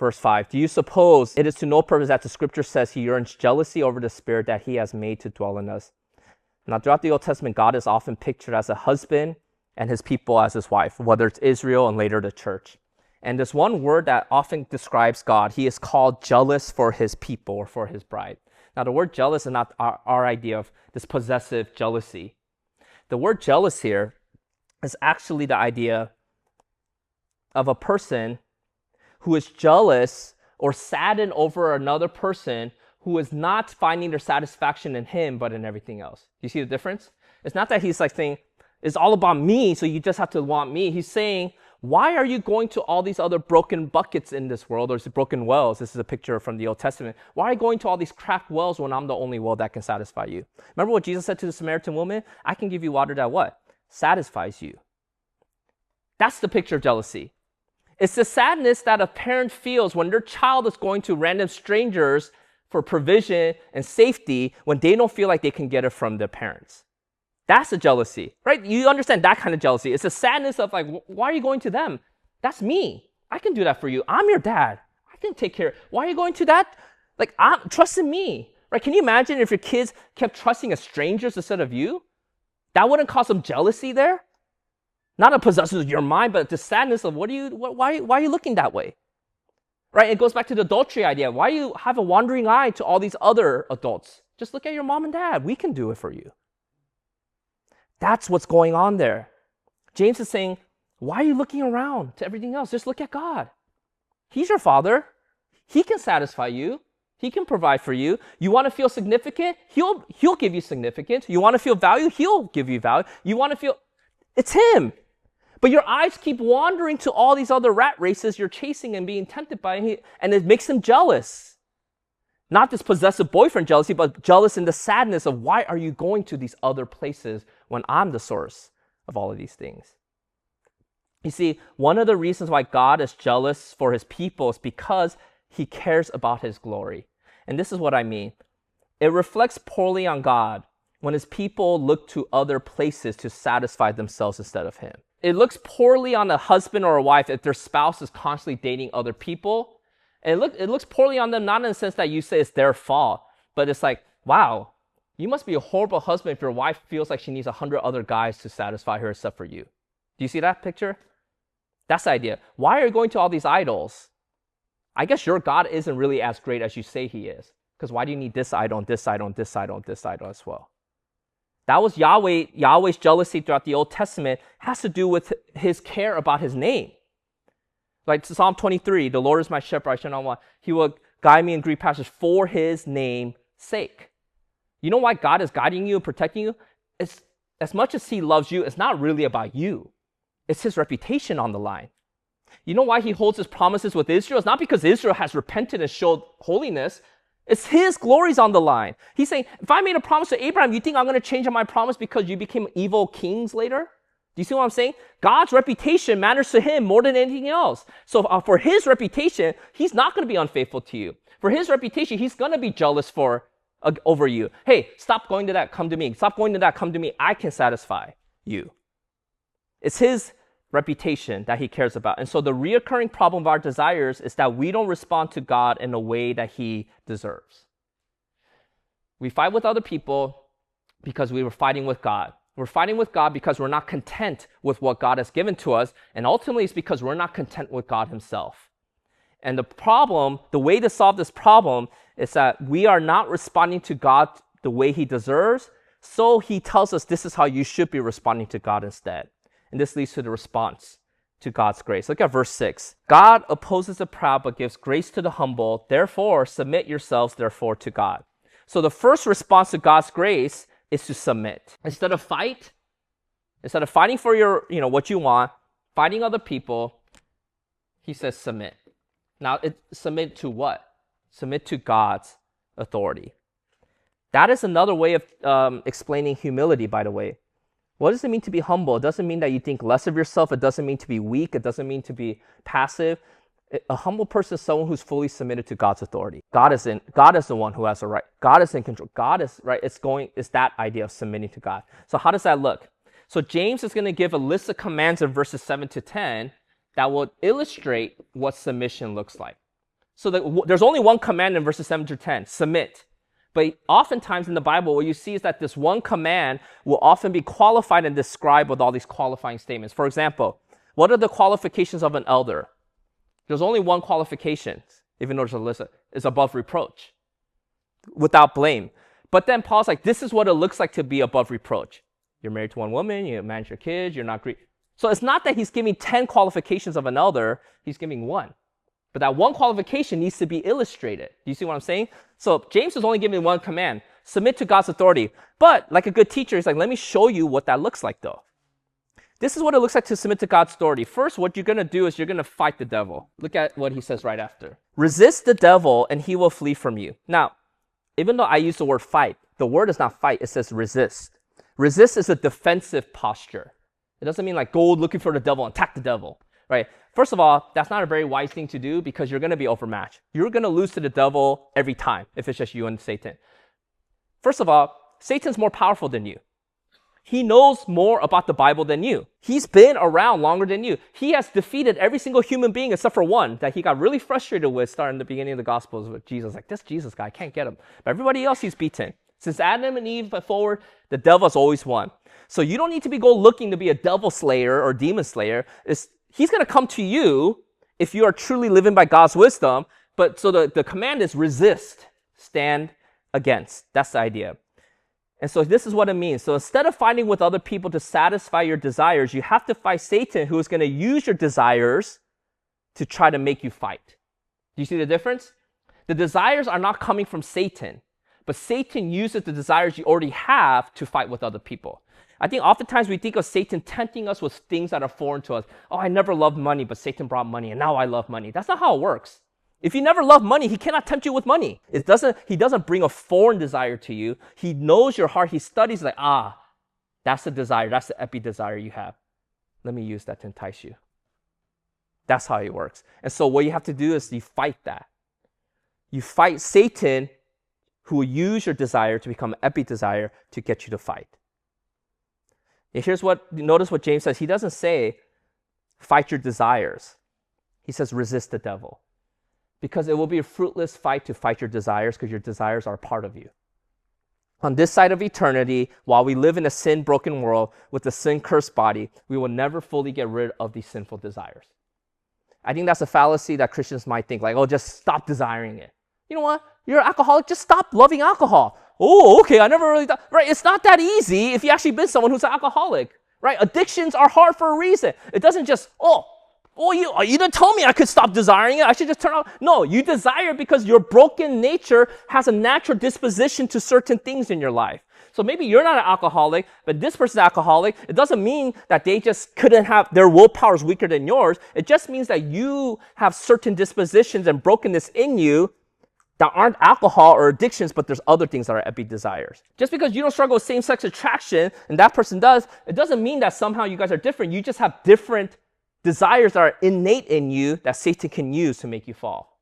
Verse 5, do you suppose it is to no purpose that the scripture says he yearns jealousy over the spirit that he has made to dwell in us? Now, throughout the Old Testament, God is often pictured as a husband and his people as his wife, whether it's Israel and later the church. And there's one word that often describes God. He is called jealous for his people or for his bride. Now, the word jealous is not our idea of this possessive jealousy. The word jealous here is actually the idea of a person who is jealous or saddened over another person who is not finding their satisfaction in him, but in everything else. You see the difference? It's not that he's like saying, it's all about me, so you just have to want me. He's saying, why are you going to all these other broken buckets in this world, or broken wells? This is a picture from the Old Testament. Why are you going to all these cracked wells when I'm the only well that can satisfy you? Remember what Jesus said to the Samaritan woman? I can give you water that what? Satisfies you. That's the picture of jealousy. It's the sadness that a parent feels when their child is going to random strangers for provision and safety when they don't feel like they can get it from their parents. That's a jealousy, right? You understand that kind of jealousy. It's a sadness of like, why are you going to them? That's me. I can do that for you. I'm your dad. I can take care. Why are you going to that? Like, trust in me, right? Can you imagine if your kids kept trusting strangers instead of you? That wouldn't cause some jealousy there? Not a possession of your mind, but the sadness of why are you looking that way? Right? It goes back to the adultery idea. Why do you have a wandering eye to all these other adults? Just look at your mom and dad. We can do it for you. That's what's going on there. James is saying, why are you looking around to everything else? Just look at God. He's your father. He can satisfy you. He can provide for you. You want to feel significant? He'll give you significance. You want to feel value? He'll give you value. You want to feel, it's him. But your eyes keep wandering to all these other rat races you're chasing and being tempted by, and it makes him jealous. Not this possessive boyfriend jealousy, but jealous in the sadness of why are you going to these other places when I'm the source of all of these things? You see, one of the reasons why God is jealous for his people is because he cares about his glory. And this is what I mean. It reflects poorly on God when his people look to other places to satisfy themselves instead of him. It looks poorly on a husband or a wife if their spouse is constantly dating other people. And it looks poorly on them, not in the sense that you say it's their fault, but it's like, wow, you must be a horrible husband if your wife feels like she needs 100 other guys to satisfy her except for you. Do you see that picture? That's the idea. Why are you going to all these idols? I guess your God isn't really as great as you say he is. Because why do you need this idol and this idol and this idol and this idol as well? That was Yahweh's jealousy throughout the Old Testament has to do with his care about his name. Like Psalm 23, the Lord is my shepherd, I shall not want. He will guide me in green pastures for his name's sake. You know why God is guiding you and protecting you? It's, as much as he loves you, it's not really about you. It's his reputation on the line. You know why he holds his promises with Israel? It's not because Israel has repented and showed holiness. It's his glory's on the line. He's saying, if I made a promise to Abraham, you think I'm going to change my promise because you became evil kings later? Do you see what I'm saying? God's reputation matters to him more than anything else. So for his reputation, he's not going to be unfaithful to you. For his reputation, he's going to be jealous over you. Hey, stop going to that, come to me. Stop going to that, come to me. I can satisfy you. It's his reputation that he cares about. And so the reoccurring problem of our desires is that we don't respond to God in a way that he deserves. We fight with other people because we were fighting with God. We're fighting with God because we're not content with what God has given to us. And ultimately, it's because we're not content with God himself. And the way to solve this problem is that we are not responding to God the way he deserves. So he tells us this is how you should be responding to God instead. And this leads to the response to God's grace. Look at verse 6. God opposes the proud, but gives grace to the humble. Therefore, submit yourselves, therefore, to God. So the first response to God's grace is to submit. Instead of fighting for your, what you want, fighting other people, he says submit. Now, submit to what? Submit to God's authority. That is another way of explaining humility, by the way. What does it mean to be humble? It doesn't mean that you think less of yourself. It doesn't mean to be weak. It doesn't mean to be passive. A humble person is someone who's fully submitted to God's authority. God is the one who has the right. God is in control. God is right. It's that idea of submitting to God. So how does that look? So James is going to give a list of commands in verses 7 to 10 that will illustrate what submission looks like. So there's only one command in verses 7 through 10, submit. But oftentimes in the Bible, what you see is that this one command will often be qualified and described with all these qualifying statements. For example, what are the qualifications of an elder? There's only one qualification, even though there's a list, is above reproach, without blame. But then Paul's like, this is what it looks like to be above reproach. You're married to one woman, you manage your kids, you're not greedy. So it's not that he's giving 10 qualifications of an elder, he's giving one. But that one qualification needs to be illustrated. Do you see what I'm saying? So James is only giving one command, submit to God's authority. But like a good teacher, he's like, let me show you what that looks like though. This is what it looks like to submit to God's authority. First, what you're going to do is you're going to fight the devil. Look at what he says right after. Resist the devil and he will flee from you. Now, even though I use the word fight, the word is not fight, it says resist. Resist is a defensive posture. It doesn't mean like go looking for the devil and attack the devil, right? First of all, that's not a very wise thing to do because you're going to be overmatched. You're going to lose to the devil every time if it's just you and Satan. First of all, Satan's more powerful than you. He knows more about the Bible than you. He's been around longer than you. He has defeated every single human being except for one that he got really frustrated with starting the beginning of the Gospels with Jesus. Like, this Jesus guy, I can't get him. But everybody else he's beaten. Since Adam and Eve forward, the devil's always won. So you don't need to be go looking to be a devil slayer or demon slayer. He's going to come to you if you are truly living by God's wisdom. But so the command is resist, stand against. That's the idea. And so this is what it means. So instead of fighting with other people to satisfy your desires, you have to fight Satan, who is going to use your desires to try to make you fight. Do you see the difference? The desires are not coming from Satan, but Satan uses the desires you already have to fight with other people. I think oftentimes we think of Satan tempting us with things that are foreign to us. Oh, I never loved money, but Satan brought money, and now I love money. That's not how it works. If you never love money, he cannot tempt you with money. He doesn't bring a foreign desire to you. He knows your heart. He studies like, that's the desire. That's the epi desire you have. Let me use that to entice you. That's how it works. And so what you have to do is you fight that. You fight Satan, who will use your desire to become epi desire to get you to fight. And notice what James says. He doesn't say, fight your desires. He says, resist the devil. Because it will be a fruitless fight to fight your desires because your desires are a part of you. On this side of eternity, while we live in a sin-broken world with a sin-cursed body, we will never fully get rid of these sinful desires. I think that's a fallacy that Christians might think, like, just stop desiring it. You know what? You're an alcoholic, just stop loving alcohol. Oh, okay, I never really thought. Right, it's not that easy if you actually been someone who's an alcoholic. Right, addictions are hard for a reason. It doesn't just, you didn't tell me I could stop desiring it. I should just turn off. No, you desire because your broken nature has a natural disposition to certain things in your life. So maybe you're not an alcoholic, but this person's an alcoholic. It doesn't mean that they just couldn't have, their willpower is weaker than yours. It just means that you have certain dispositions and brokenness in you that aren't alcohol or addictions, but there's other things that are epi desires. Just because you don't struggle with same-sex attraction and that person does, it doesn't mean that somehow you guys are different. You just have different desires that are innate in you that Satan can use to make you fall.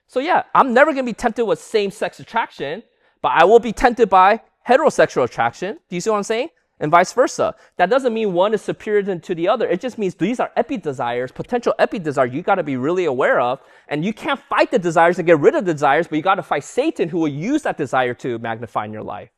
So yeah, I'm never going to be tempted with same-sex attraction, but I will be tempted by heterosexual attraction. Do you see what I'm saying? And vice versa. That doesn't mean one is superior to the other. It just means these are epi desires, potential epi desires you got to be really aware of. And you can't fight the desires and get rid of the desires, but you got to fight Satan, who will use that desire to magnify in your life.